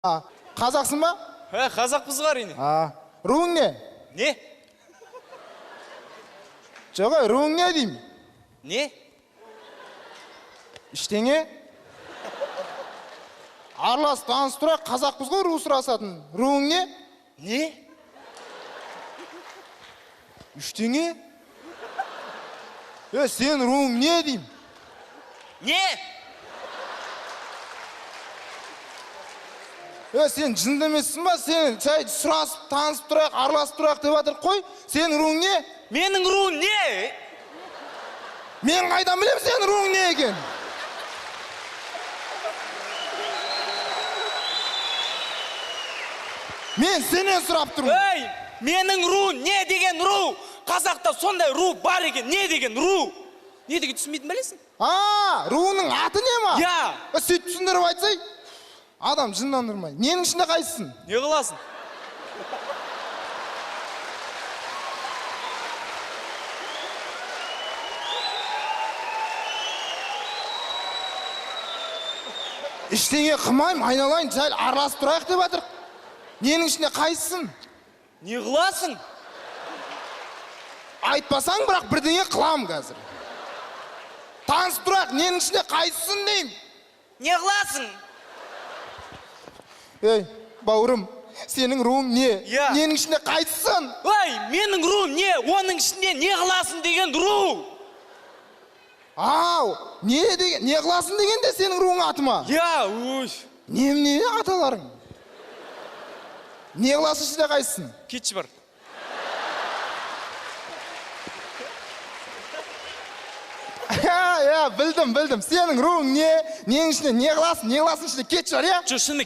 Қазақсың ба? Қазақпыз әрине. Руың не? Не? Жоқ, руың не деймін? Не? Іштеңе? Аралас таныс тұра, қазақпыз ғой, ру сұрасатын. Руың не? Не? Іштеңе? Сен руың не деймін? Не? Сен жынды емессің ба? Сен жай сұрасып, танысып тұрайық, араласып тұрайық деп жатыр қой. Сен руың не? Менің руым не? Мен қайдан білем сен руың не екен? Мен сенен сұрап тұрмын. Менің руым не деген ру? Қазақта сондай ру бар екен. Не деген ру? Не деген түсінбейтін білесің? Руының аты не ма? Я. Сөйт түсіндіріп айтсай. Адам жындандырмай. Ненің ішінде қайсысын? Не қыласың? Іштеңе қымайым, айналайын, жай араласып тұрайық деп жатыр. Ненің ішінде қайсысын? Не қыласың? Айтпасаң, бірақ бірдеңе қылам қазір. Танысып тұрайық, ненің ішінде қайсысын деймін. Не қыласың? Бауырым, сенің руың не? Я. Ненің ішінде қайсысын? Менің руым не? Оның ішінде не қыласың деген ру? Не деген, не қыласың деген де сенің руың аты ма? Я, Не аталарың? Не қыласың ішінде қайсысын? кетші бар. Білдім. Сенің руың не? Ненің ішінде не қыласың? Не қыласың ішінде кетші бар, я? Шыны